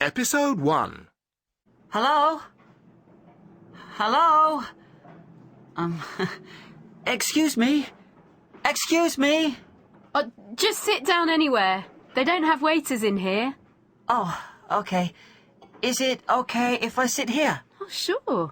Episode 1. Hello? Hello? Excuse me? Excuse me? Just sit down anywhere. They don't have waiters in here. Oh, okay. Is it okay if I sit here? Oh, sure.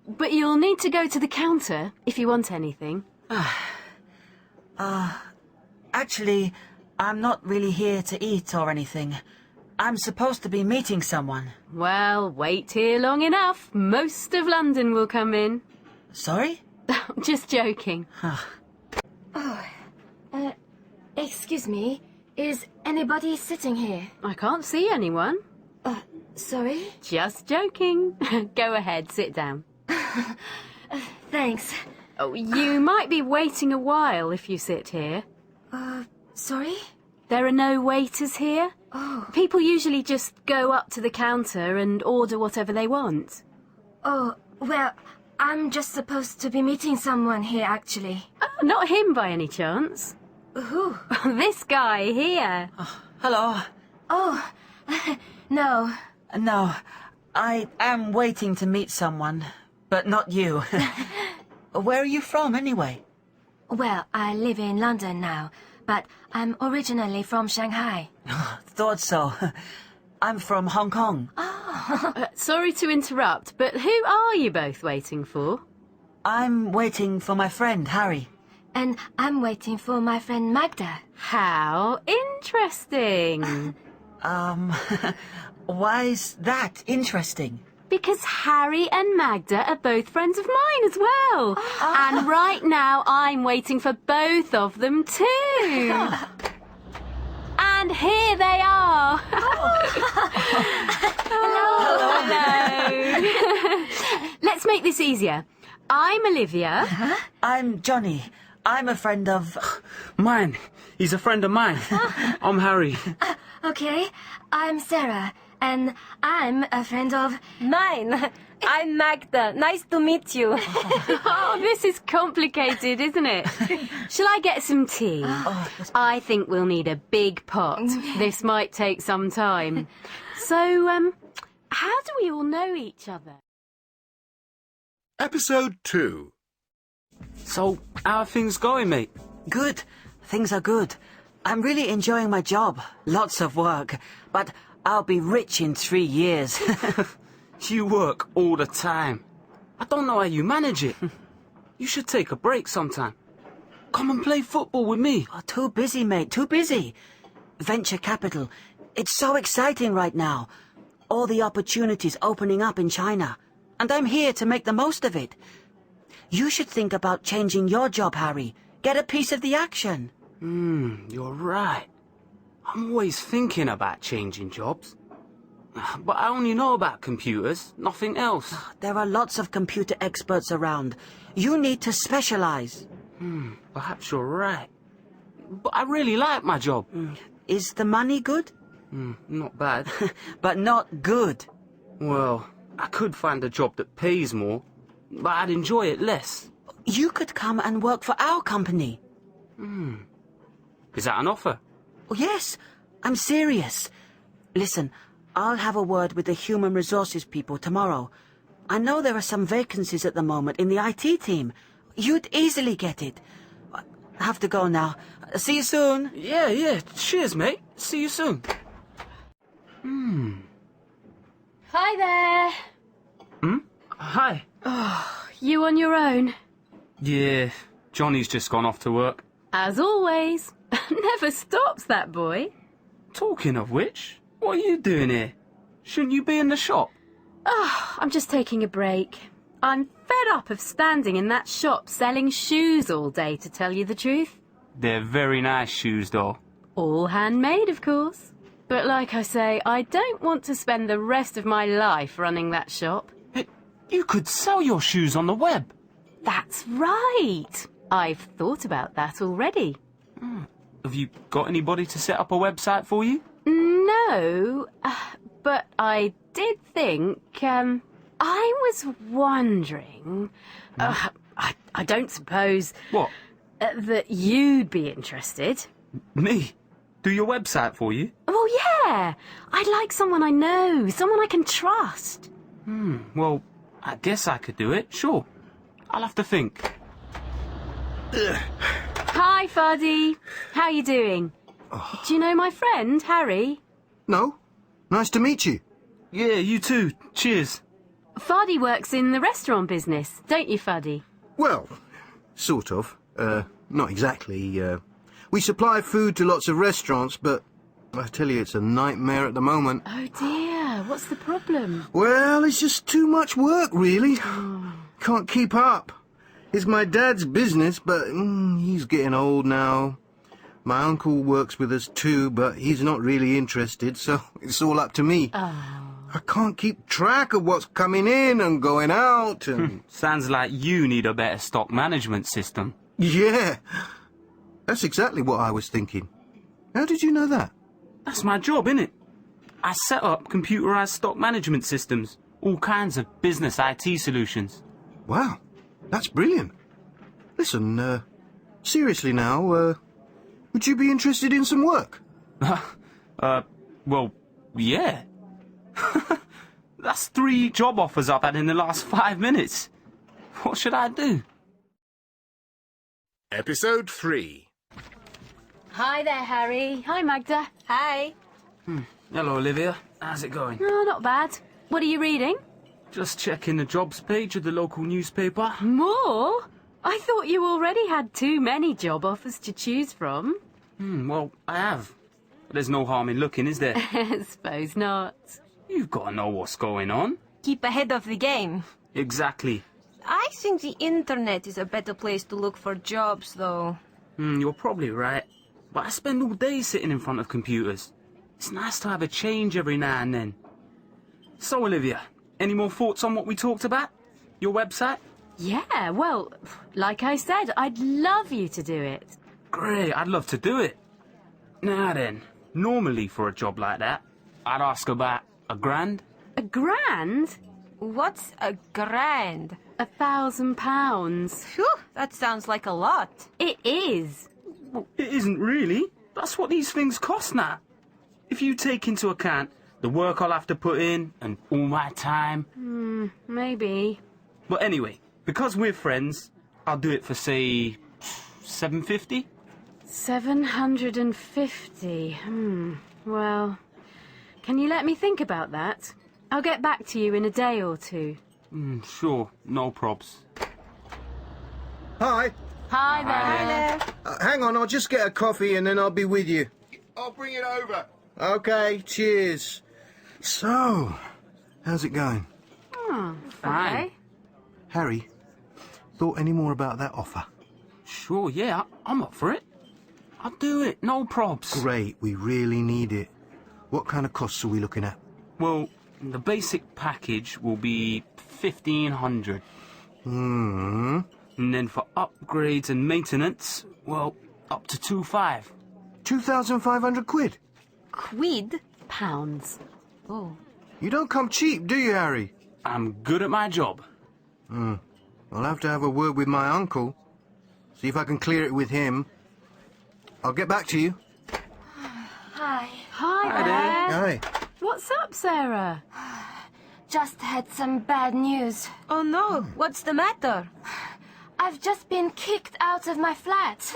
But you'll need to go to the counter if you want anything. Actually, I'm not really here to eat or anything. I'm supposed to be meeting someone. Well, wait here long enough. Most of London will come in. Sorry? Just joking. Excuse me, is anybody sitting here? I can't see anyone. Sorry? Just joking. Go ahead, sit down. Thanks. Oh, you might be waiting a while if you sit here. Sorry? There are no waiters here. Oh. People usually just go up to the counter and order whatever they want. Oh, well, I'm just supposed to be meeting someone here, actually. Oh, not him by any chance. Who? This guy here. Hello? Oh, no. No, I am waiting to meet someone, but not you. Where are you from, anyway? Well, I live in London now, but I'm originally from Shanghai. Thought so. I'm from Hong Kong. Sorry to interrupt, but who are you both waiting for? I'm waiting for my friend, Harry. And I'm waiting for my friend Magda. How interesting. Why is that interesting? Because Harry and Magda are both friends of mine as well. And right now I'm waiting for both of them too. And here they are. Hello. Let's make this easier. I'm Olivia. I'm Johnny. I'm a friend of... Mine. He's a friend of mine. I'm Harry. Okay, I'm Sarah, and I'm a friend of... Mine. I'm Magda. Nice to meet you. Oh, this is complicated, isn't it? Shall I get some tea? I think we'll need a big pot. This might take some time. So, how do we all know each other? Episode 2. So, how are things going, mate? Good. Things are good. I'm really enjoying my job. Lots of work. But I'll be rich in 3 years. You work all the time. I don't know how you manage it. You should take a break sometime. Come and play football with me. Oh, too busy, mate. Too busy. Venture capital. It's so exciting right now. All the opportunities opening up in China. And I'm here to make the most of it. You should think about changing your job, Harry. Get a piece of the action. You're right. I'm always thinking about changing jobs. But I only know about computers, nothing else. There are lots of computer experts around. You need to specialize. Perhaps you're right. But I really like my job. Is the money good? Not bad. But not good. Well, I could find a job that pays more, but I'd enjoy it less. You could come and work for our company. Is that an offer? Oh, yes, I'm serious. Listen, I'll have a word with the human resources people tomorrow. I know there are some vacancies at the moment in the IT team. You'd easily get it. I have to go now. See you soon. Yeah. Cheers, mate. See you soon. Hi there. Hi. You on your own? Yeah, Johnny's just gone off to work. As always. Never stops, that boy. Talking of which, what are you doing here? Shouldn't you be in the shop? I'm just taking a break. I'm fed up of standing in that shop selling shoes all day, to tell you the truth. They're very nice shoes, though. All handmade, of course. But like I say, I don't want to spend the rest of my life running that shop. You could sell your shoes on the web. That's right. I've thought about that already. Have you got anybody to set up a website for you? No, but I did think, I was wondering, I don't suppose... What? That you'd be interested. Me? Do your website for you? Well, yeah. I'd like someone I know, someone I can trust. Well, I guess I could do it, sure. I'll have to think. Hi, Fadi. How you doing? Do you know my friend, Harry? No. Nice to meet you. Yeah, you too. Cheers. Fadi works in the restaurant business, don't you, Fadi? Well, sort of. Not exactly. We supply food to lots of restaurants, but I tell you, it's a nightmare at the moment. Oh, dear. What's the problem? Well, it's just too much work, really. Can't keep up. It's my dad's business, but he's getting old now. My uncle works with us too, but he's not really interested, so it's all up to me. I can't keep track of what's coming in and going out and... Sounds like you need a better stock management system. Yeah, that's exactly what I was thinking. How did you know that? That's my job, innit? I set up computerized stock management systems. All kinds of business IT solutions. Wow, that's brilliant. Listen, seriously now, would you be interested in some work? Well, yeah. That's 3 job offers I've had in the last 5 minutes. What should I do? Episode 3. Hi there, Harry. Hi, Magda. Hi. Hello, Olivia. How's it going? Oh, not bad. What are you reading? Just checking the jobs page of the local newspaper. More? I thought you already had too many job offers to choose from. Well, I have. But there's no harm in looking, is there? Suppose not. You've got to know what's going on. Keep ahead of the game. Exactly. I think the internet is a better place to look for jobs, though. You're probably right. But I spend all day sitting in front of computers. It's nice to have a change every now and then. So, Olivia, any more thoughts on what we talked about? Your website? Yeah, well, like I said, I'd love you to do it. Great, I'd love to do it. Now then, normally for a job like that, I'd ask about £1,000. £1,000? What's £1,000? £1,000. Phew, that sounds like a lot. It is. Well, it isn't really. That's what these things cost now. If you take into account the work I'll have to put in and all my time. Maybe. But anyway, because we're friends, I'll do it for, say, $750. 750. Well, can you let me think about that? I'll get back to you in a day or two. Sure, no probs. Hi. Hi there. Hang on, I'll just get a coffee and then I'll be with you. I'll bring it over. Okay, cheers. So, how's it going? Fine. Okay. Harry, thought any more about that offer? Sure, yeah, I'm up for it. I'll do it, no probs. Great, we really need it. What kind of costs are we looking at? Well, the basic package will be $1,500. And then for upgrades and maintenance, well, up to $2,500. 2,500 quid? Quid? Pounds. Oh. You don't come cheap, do you, Harry? I'm good at my job. I'll have to have a word with my uncle. See if I can clear it with him. I'll get back to you. Hi. Hi there. Hi. What's up, Sarah? Just had some bad news. Oh no, what's the matter? I've just been kicked out of my flat.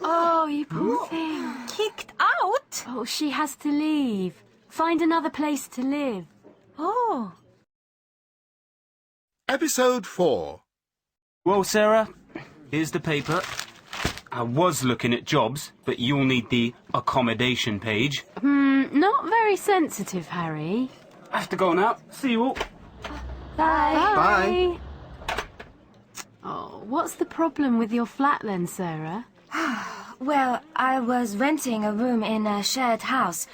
Oh, you poor thing. Kicked out? Oh, she has to leave. Find another place to live. Oh. Episode 4. Well, Sarah, here's the paper. I was looking at jobs, but you'll need the accommodation page. Not very sensitive, Harry. I have to go now. See you all. Bye. Oh, what's the problem with your flat then, Sarah? Well, I was renting a room in a shared house,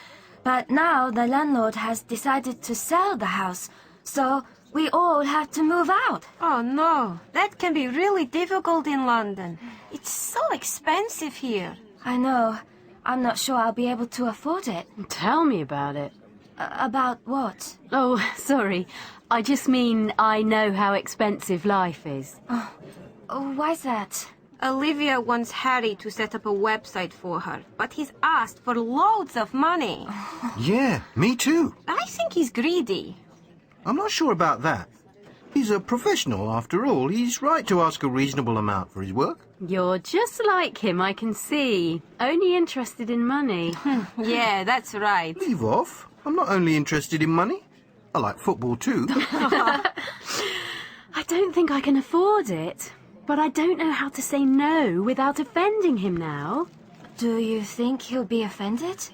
but now the landlord has decided to sell the house, so we all have to move out. Oh no, that can be really difficult in London. It's so expensive here. I know. I'm not sure I'll be able to afford it. Tell me about it. About what? Oh, sorry. I just mean I know how expensive life is. Oh, why's that? Olivia wants Harry to set up a website for her, but he's asked for loads of money. Yeah, me too. I think he's greedy. I'm not sure about that. He's a professional, after all. He's right to ask a reasonable amount for his work. You're just like him, I can see. Only interested in money. Yeah, that's right. Leave off. I'm not only interested in money. I like football too. I don't think I can afford it, but I don't know how to say no without offending him now. Do you think he'll be offended?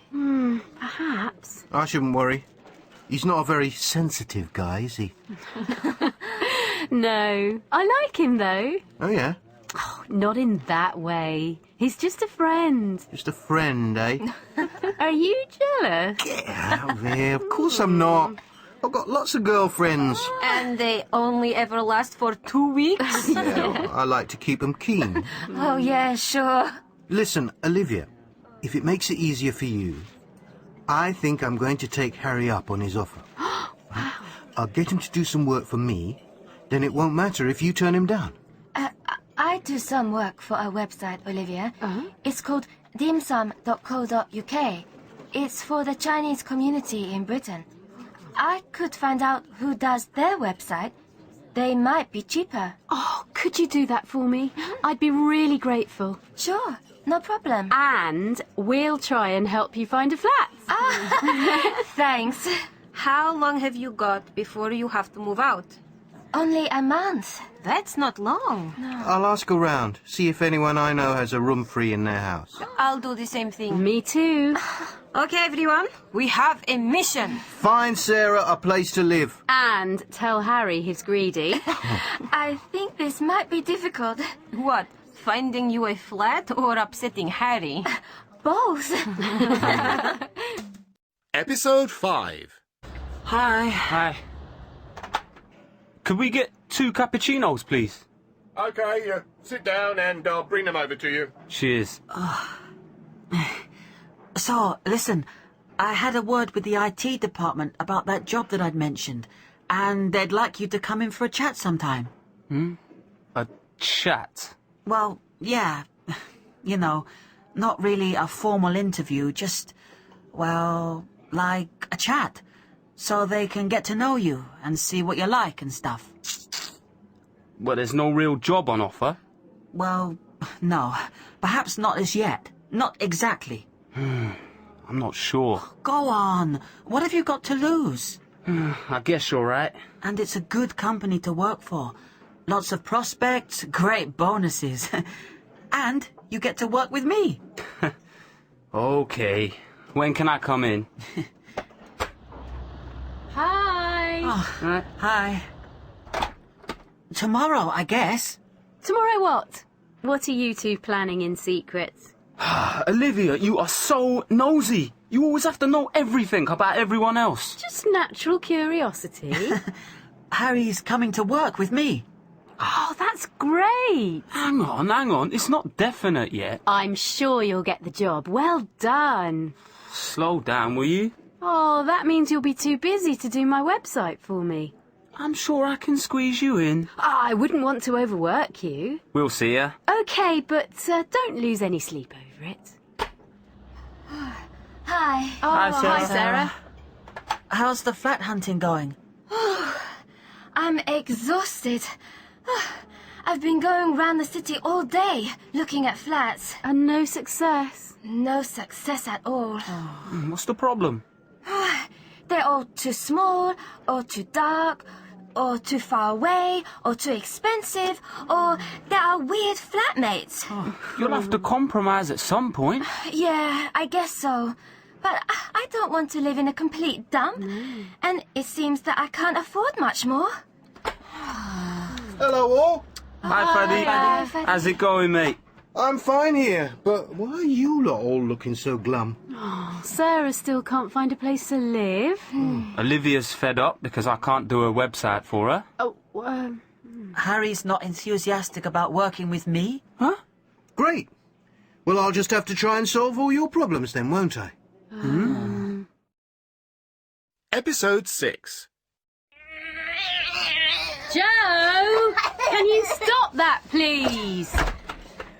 Perhaps. I shouldn't worry. He's not a very sensitive guy, is he? No. I like him, though. Oh, yeah? Not in that way. He's just a friend. Just a friend, eh? Are you jealous? Get out of here. Of course I'm not. I've got lots of girlfriends. And they only ever last for 2 weeks? Yeah, I like to keep them keen. Oh, yeah, sure. Listen, Olivia, if it makes it easier for you, I think I'm going to take Harry up on his offer. I'll get him to do some work for me, then it won't matter if you turn him down. I do some work for a website, Olivia. It's called dimsum.co.uk. It's for the Chinese community in Britain. I could find out who does their website. They might be cheaper. Oh, could you do that for me? I'd be really grateful. Sure, no problem. And we'll try and help you find a flat. Thanks. How long have you got before you have to move out? Only a month. That's not long. I'll ask around, see if anyone I know has a room free in their house. I'll do the same thing. Me too. Okay, everyone, we have a mission. Find Sarah a place to live. And tell Harry he's greedy. I think this might be difficult. What, finding you a flat or upsetting Harry? Both. Episode 5. Hi. Could we get 2 cappuccinos, please? Okay, sit down and I'll bring them over to you. Cheers. So, listen, I had a word with the IT department about that job that I'd mentioned, and they'd like you to come in for a chat sometime. A chat? Well, yeah, you know, not really a formal interview, just, well, like a chat, so they can get to know you and see what you like and stuff. Well, there's no real job on offer. Well, no, perhaps not as yet. Not exactly. I'm not sure. Go on. What have you got to lose? I guess you're right. And it's a good company to work for. Lots of prospects, great bonuses. And you get to work with me. Okay. When can I come in? Hi. Oh, hi. Tomorrow, I guess. Tomorrow what? What are you two planning in secret? Olivia, you are so nosy. You always have to know everything about everyone else. Just natural curiosity. Harry's coming to work with me. Oh, that's great. Hang on. It's not definite yet. I'm sure you'll get the job. Well done. Slow down, will you? Oh, that means you'll be too busy to do my website for me. I'm sure I can squeeze you in. Oh, I wouldn't want to overwork you. We'll see ya. Okay, but don't lose any sleep over it. Hi. Oh, Hi, Sarah. Sarah. How's the flat hunting going? I'm exhausted. I've been going round the city all day, looking at flats. And no success. No success at all. What's the problem? They're all too small, or too dark, or too far away, or too expensive, or there are weird flatmates. You'll have to compromise at some point. Yeah, I guess so. But I don't want to live in a complete dump. And it seems that I can't afford much more. Hello, all. Hi, Fadi. Hi, Fadi. How's it going, mate? I'm fine here, but why are you lot all looking so glum? Sarah still can't find a place to live. Olivia's fed up because I can't do a website for her. Oh, Harry's not enthusiastic about working with me. Huh? Great. Well, I'll just have to try and solve all your problems then, won't I? Episode 6. Joe, can you stop that, please?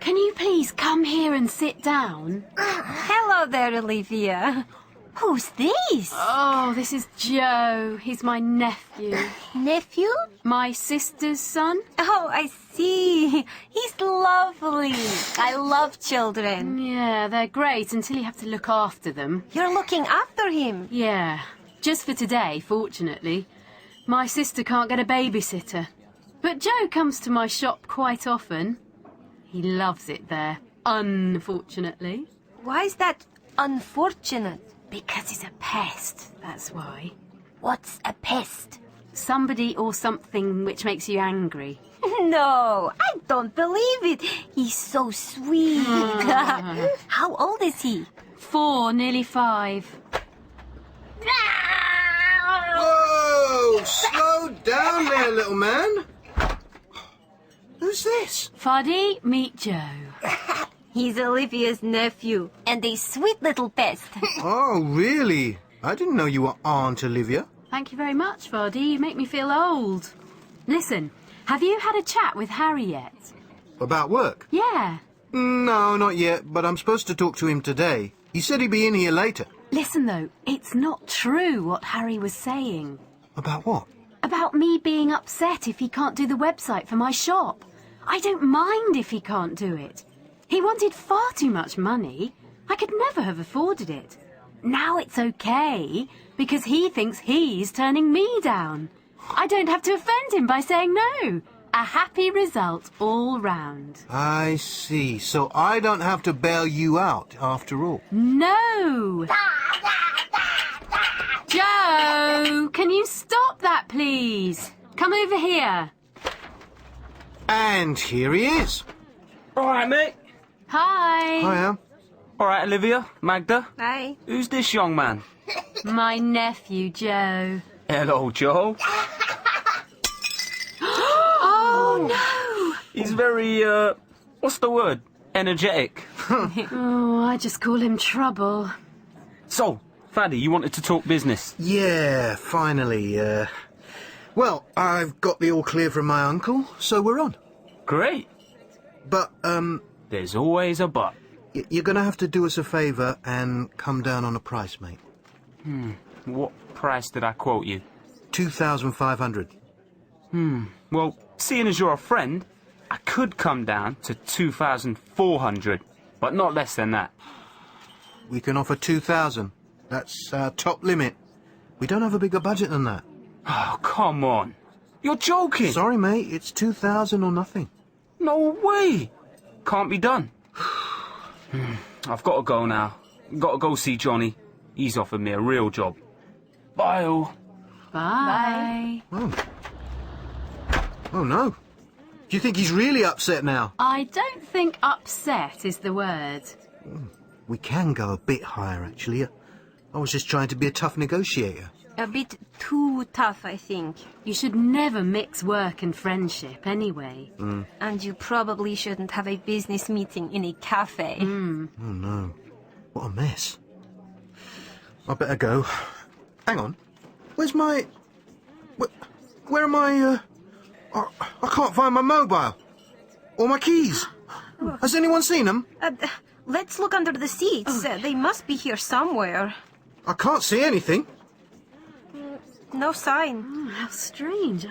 Can you please come here and sit down? Hello there, Olivia. Who's this? Oh, this is Joe. He's my nephew. Nephew? My sister's son. Oh, I see. He's lovely. I love children. Yeah, they're great until you have to look after them. You're looking after him. Yeah, just for today, fortunately. My sister can't get a babysitter. But Joe comes to my shop quite often. He loves it there, unfortunately. Why is that unfortunate? Because he's a pest, that's why. What's a pest? Somebody or something which makes you angry. No, I don't believe it. He's so sweet. How old is he? 4, nearly 5. Whoa! Slow down there, little man. Who's this? Fadi, meet Joe. He's Olivia's nephew and a sweet little pest. Oh, really? I didn't know you were Aunt Olivia. Thank you very much, Fadi. You make me feel old. Listen, have you had a chat with Harry yet? About work? Yeah. No, not yet, but I'm supposed to talk to him today. He said he'd be in here later. Listen, though, it's not true what Harry was saying. About what? About me being upset if he can't do the website for my shop. I don't mind if he can't do it. He wanted far too much money. I could never have afforded it. Now it's okay, because he thinks he's turning me down. I don't have to offend him by saying no. A happy result all round. I see. So I don't have to bail you out after all. No! Joe, can you stop that, please? Come over here. And here he is. All right, mate. Hi. Hiya. All right, Olivia, Magda. Hi. Who's this young man? My nephew, Joe. Hello, Joe. Oh, no! He's very, what's the word? Energetic. Oh, I just call him Trouble. So, Fadi, you wanted to talk business. Yeah, finally. Well, I've got the all clear from my uncle, so we're on. Great. But, There's always a but. you're gonna have to do us a favour and come down on a price, mate. What price did I quote you? 2,500. Well, seeing as you're a friend, I could come down to 2,400, but not less than that. We can offer 2,000. That's our top limit. We don't have a bigger budget than that. Oh, come on. You're joking. Sorry, mate, it's 2,000 or nothing. No way. Can't be done. I've got to go now. Got to go see Johnny. He's offered me a real job. Bye, all. Bye. Oh. Oh, no. Do you think he's really upset now? I don't think upset is the word. We can go a bit higher, actually. I was just trying to be a tough negotiator. A bit too tough, I think. You should never mix work and friendship anyway. And you probably shouldn't have a business meeting in a cafe. Oh, no. What a mess. I better go. Hang on. Where's my... Where are my... I can't find my mobile. Or my keys. Has anyone seen them? Let's look under the seats. They must be here somewhere. I can't see anything. No sign. How strange.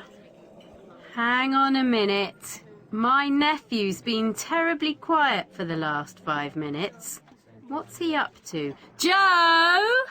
Hang on a minute. My nephew's been terribly quiet for the last 5 minutes. What's he up to? Joe!